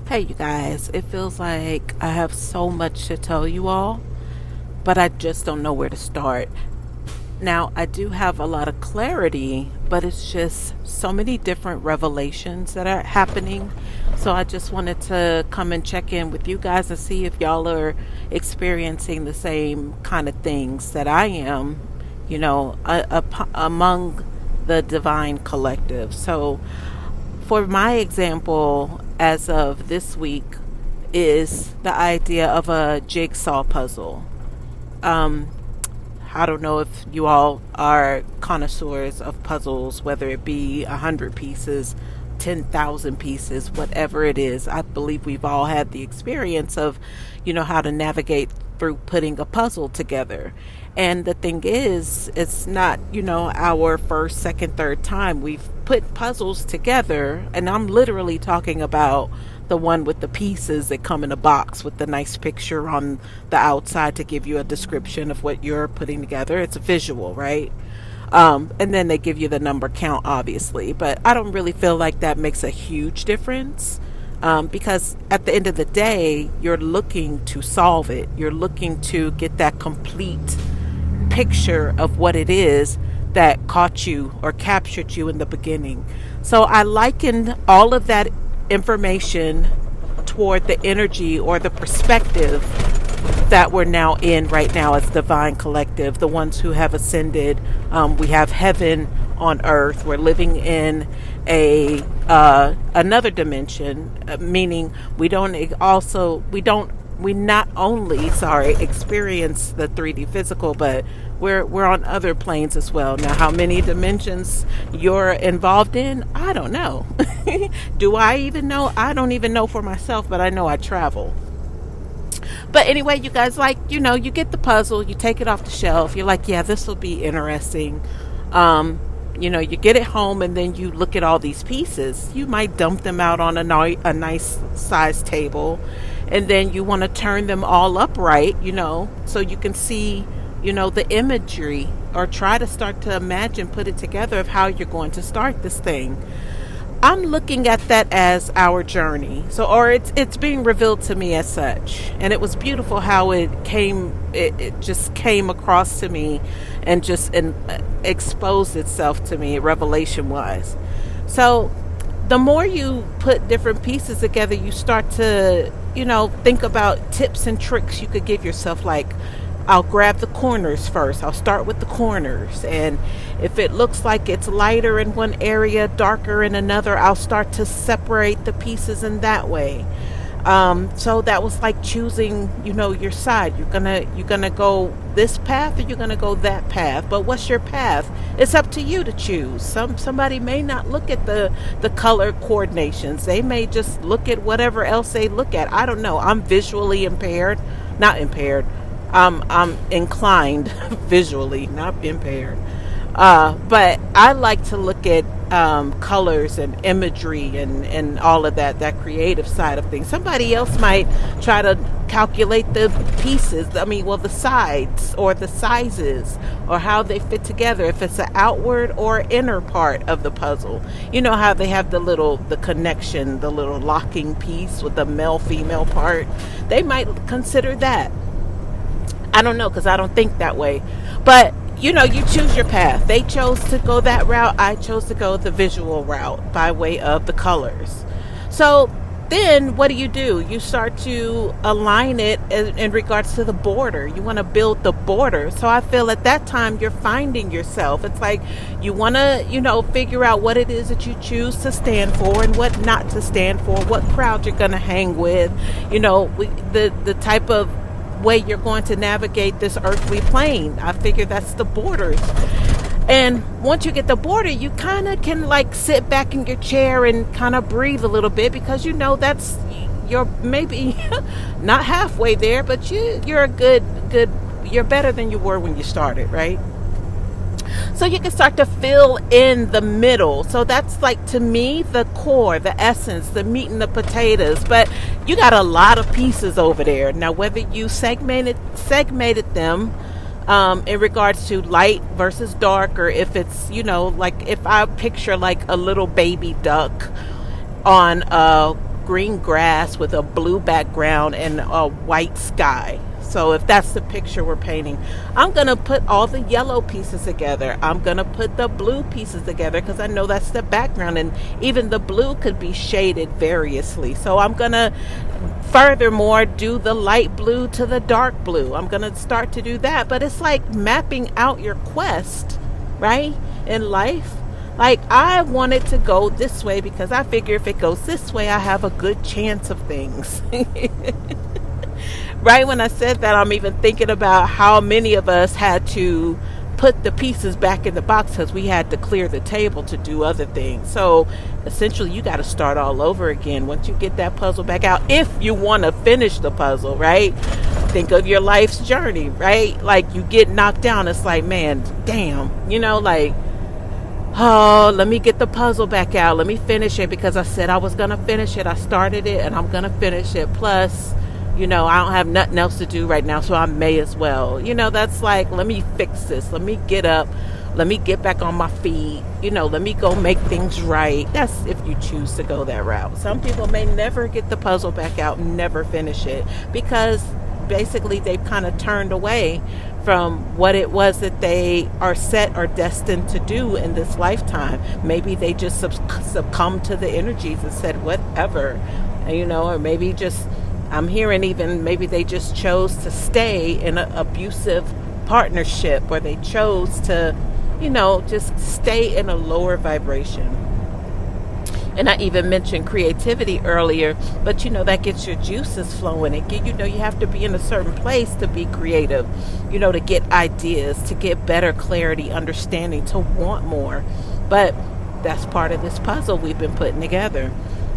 Hey, you guys, it feels like I have so much to tell you all, but I just don't know where to start. Now, I do have a lot of clarity, but it's just so many different revelations that are happening. So I just wanted to come and check in with you guys and see if y'all are experiencing the same kind of things that I am, among the divine collective. So, for my example, as of this week, is the idea of a jigsaw puzzle. Um, I don't know if you all are connoisseurs of puzzles, whether it be 100 pieces, 10,000 pieces, whatever it is. I believe we've all had the experience of, how to navigate through putting a puzzle together. And the thing is, it's not, our first, second, third time we've put puzzles together. And I'm literally talking about the one with the pieces that come in a box with the nice picture on the outside to give you a description of what you're putting together. It's a visual, right? And then they give you the number count, obviously. But I don't really feel like that makes a huge difference, because at the end of the day, you're looking to solve it. You're looking to get that complete picture of what it is that caught you or captured you in the beginning. So I likened all of that information toward the energy or the perspective that we're now in right now as divine collective, the ones who have ascended. We have heaven on earth. We're living in a another dimension, meaning we not only experience the 3D physical, but we're on other planes as well. Now, how many dimensions you're involved in, I don't know. Do I even know? I don't even know for myself, but I know I travel. But anyway, you guys, you get the puzzle, you take it off the shelf, you're like, yeah, this will be interesting. You get it home and then you look at all these pieces. You might dump them out on a nice size table, and then you want to turn them all upright, so you can see, the imagery, or try to start to imagine, put it together of how you're going to start this thing. I'm looking at that as our journey. Or it's being revealed to me as such. And it was beautiful how it just came across to me and just exposed itself to me, revelation wise. So the more you put different pieces together, you start to, think about tips and tricks you could give yourself. Like, I'll grab the corners first. I'll start with the corners. And if it looks like it's lighter in one area, darker in another, I'll start to separate the pieces in that way. So that was like choosing, your side. You're gonna go this path, or you're gonna go that path. But what's your path? It's up to you to choose. Somebody may not look at the color coordinations. They may just look at whatever else they look at. I don't know. I'm visually impaired, not impaired. I'm inclined visually, not impaired. But I like to look at colors and imagery and all of that creative side of things. Somebody else might try to calculate the pieces, the sides or the sizes or how they fit together, if it's an outward or inner part of the puzzle. You know how they have the connection, the little locking piece with the male-female part. They might consider that. I don't know, because I don't think that way. But, you choose your path. They chose to go that route. I chose to go the visual route by way of the colors. So then what do? You start to align it in regards to the border. You want to build the border. So I feel at that time you're finding yourself. It's like you want to, figure out what it is that you choose to stand for and what not to stand for, what crowd you're going to hang with, the type of way you're going to navigate this earthly plane. I figure that's the borders. And once you get the border, you kind of can sit back in your chair and kind of breathe a little bit, because that's you're maybe not halfway there, but you're a good you're better than you were when you started, right? So you can start to fill in the middle. So that's to me, the core, the essence, the meat and the potatoes. But you got a lot of pieces over there. Now, whether you segmented them in regards to light versus dark, or if it's, if I picture a little baby duck on a green grass with a blue background and a white sky. So if that's the picture we're painting, I'm going to put all the yellow pieces together. I'm going to put the blue pieces together because I know that's the background, and even the blue could be shaded variously. So I'm going to furthermore do the light blue to the dark blue. I'm going to start to do that. But it's like mapping out your quest, right, in life. Like, I want it to go this way because I figure if it goes this way, I have a good chance of things. Right when I said that, I'm even thinking about how many of us had to put the pieces back in the box because we had to clear the table to do other things. So essentially, you got to start all over again once you get that puzzle back out, if you want to finish the puzzle, right? Think of your life's journey, right? Like, you get knocked down, it's like, man, damn, like, oh, let me get the puzzle back out. Let me finish it because I said I was going to finish it. I started it and I'm going to finish it. Plus, I don't have nothing else to do right now, so I may as well. That's like, let me fix this. Let me get up. Let me get back on my feet. Let me go make things right. That's if you choose to go that route. Some people may never get the puzzle back out, never finish it, because basically they've kind of turned away from what it was that they are set or destined to do in this lifetime. Maybe they just succumbed to the energies and said whatever, or maybe just, I'm hearing even maybe they just chose to stay in an abusive partnership, or they chose to, just stay in a lower vibration. And I even mentioned creativity earlier, but that gets your juices flowing. You have to be in a certain place to be creative, to get ideas, to get better clarity, understanding, to want more. But that's part of this puzzle we've been putting together.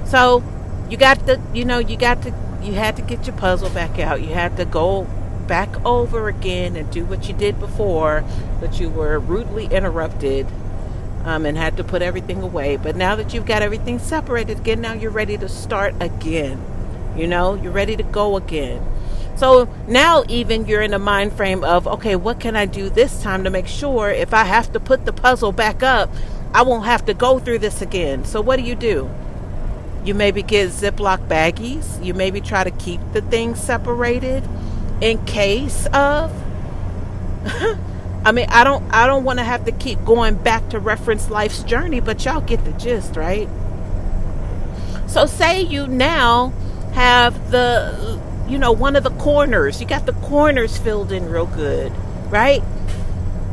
So you had to get your puzzle back out. You had to go back over again and do what you did before, but you were rudely interrupted. And had to put everything away. But now that you've got everything separated again, now you're ready to start again. You're ready to go again. So now even you're in a mind frame of, okay, what can I do this time to make sure if I have to put the puzzle back up, I won't have to go through this again. So what do? You maybe get Ziploc baggies. You maybe try to keep the things separated in case of... I mean, I don't want to have to keep going back to reference life's journey, but y'all get the gist, right? So say you now have the, one of the corners. You got the corners filled in real good, right?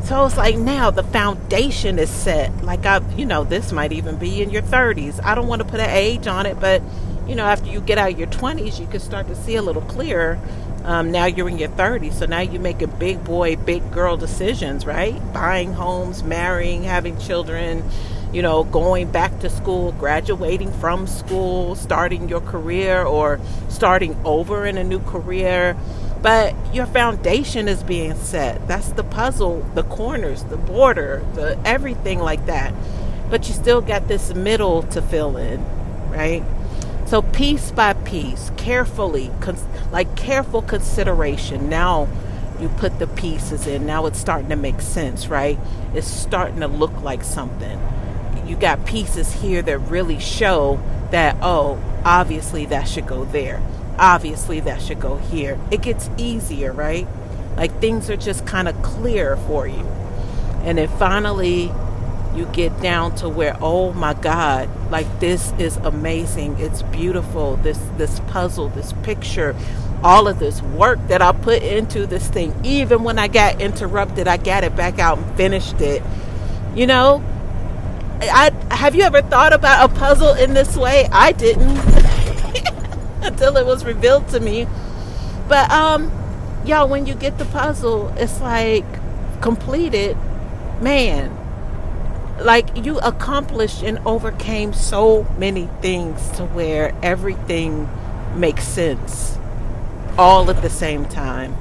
So it's like now the foundation is set. Like, this might even be in your 30s. I don't want to put an age on it, but, after you get out of your 20s, you can start to see a little clearer. Now you're in your 30s, so now you're making big boy, big girl decisions, right? Buying homes, marrying, having children, going back to school, graduating from school, starting your career or starting over in a new career. But your foundation is being set. That's the puzzle, the corners, the border, the everything like that. But you still got this middle to fill in, right? So piece by piece, carefully, careful consideration. Now you put the pieces in. Now it's starting to make sense, right? It's starting to look like something. You got pieces here that really show that, oh, obviously that should go there. Obviously that should go here. It gets easier, right? Like, things are just kind of clear for you. And then finally you get down to where, oh my God, like, this is amazing. It's beautiful. This puzzle, this picture, all of this work that I put into this thing. Even when I got interrupted, I got it back out and finished it. Have you ever thought about a puzzle in this way? I didn't until it was revealed to me. But y'all, when you get the puzzle, it's like completed, man. Like, you accomplished and overcame so many things to where everything makes sense all at the same time.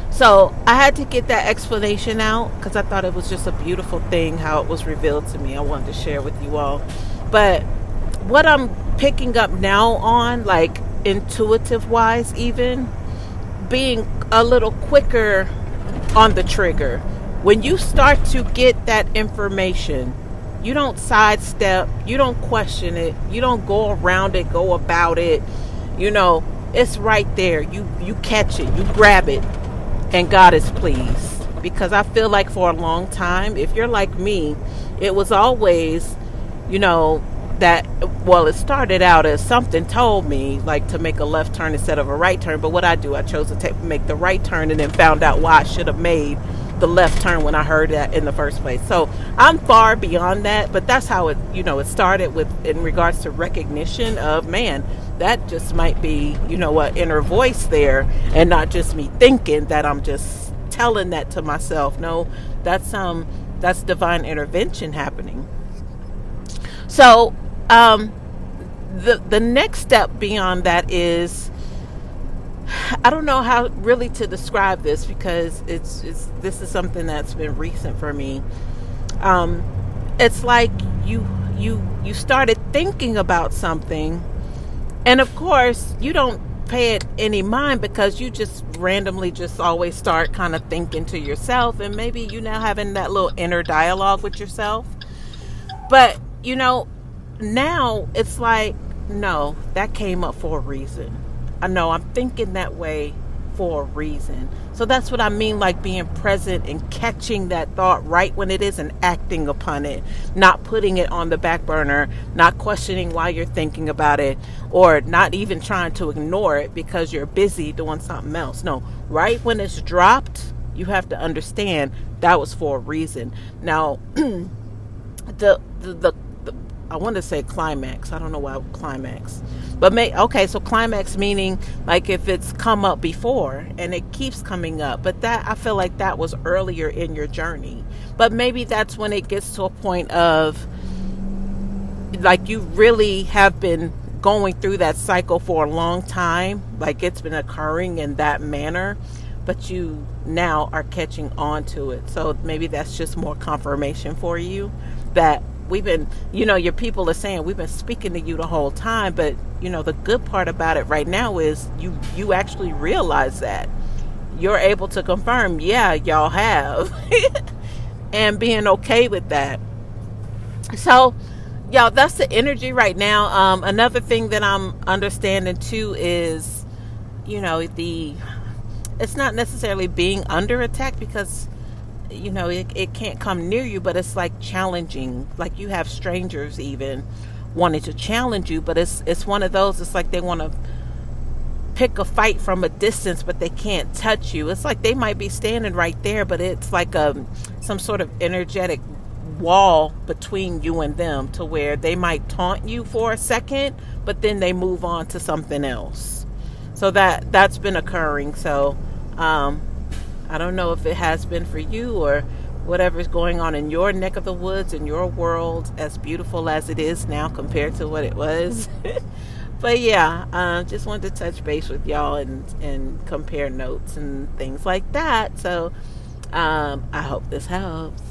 So I had to get that explanation out because I thought it was just a beautiful thing how it was revealed to me. I wanted to share with you all. But what I'm picking up now on, like intuitive wise, even being a little quicker on the trigger. When you start to get that information, You don't sidestep, you don't question it, you don't go around it, go about it. You know, it's right there. You catch it, you grab it, and God is pleased. Because I feel like for a long time, if you're like me, it was always, you know, that, well, it started out as something told me like to make a left turn instead of a right turn. But what I chose to make the right turn, and then found out why I should have made the left turn when I heard that in the first place. So I'm far beyond that, but that's how it, it started with, in regards to recognition of, man, that just might be, what inner voice there, and not just me thinking that I'm just telling that to myself. No, that's divine intervention happening. So the next step beyond that is, I don't know how really to describe this, because this is something that's been recent for me. It's like you started thinking about something, and of course you don't pay it any mind, because you just randomly just always start kind of thinking to yourself, and maybe you now having that little inner dialogue with yourself. But now it's like, no, that came up for a reason. I know I'm thinking that way for a reason. So that's what I mean, like being present and catching that thought right when it is, and acting upon it, not putting it on the back burner, not questioning why you're thinking about it, or not even trying to ignore it because you're busy doing something else. No, right when it's dropped, you have to understand that was for a reason. Now, the I want to say climax. I don't know why climax. But so climax meaning like if it's come up before and it keeps coming up. But that, I feel like that was earlier in your journey. But maybe that's when it gets to a point of like you really have been going through that cycle for a long time. Like it's been occurring in that manner, but you now are catching on to it. So maybe that's just more confirmation for you that we've been, your people are saying we've been speaking to you the whole time. But the good part about it right now is you actually realize that you're able to confirm, yeah, y'all have, and being okay with that. So y'all, that's the energy right now. Another thing that I'm understanding too is, it's not necessarily being under attack, because it can't come near you, but it's like challenging. Like you have strangers even wanting to challenge you, but it's one of those, it's like they want to pick a fight from a distance, but they can't touch you. It's like they might be standing right there, but it's like some sort of energetic wall between you and them, to where they might taunt you for a second, but then they move on to something else. So that's been occurring. So I don't know if it has been for you, or whatever's going on in your neck of the woods, in your world, as beautiful as it is now compared to what it was. But yeah, just wanted to touch base with y'all and compare notes and things like that. So I hope this helps.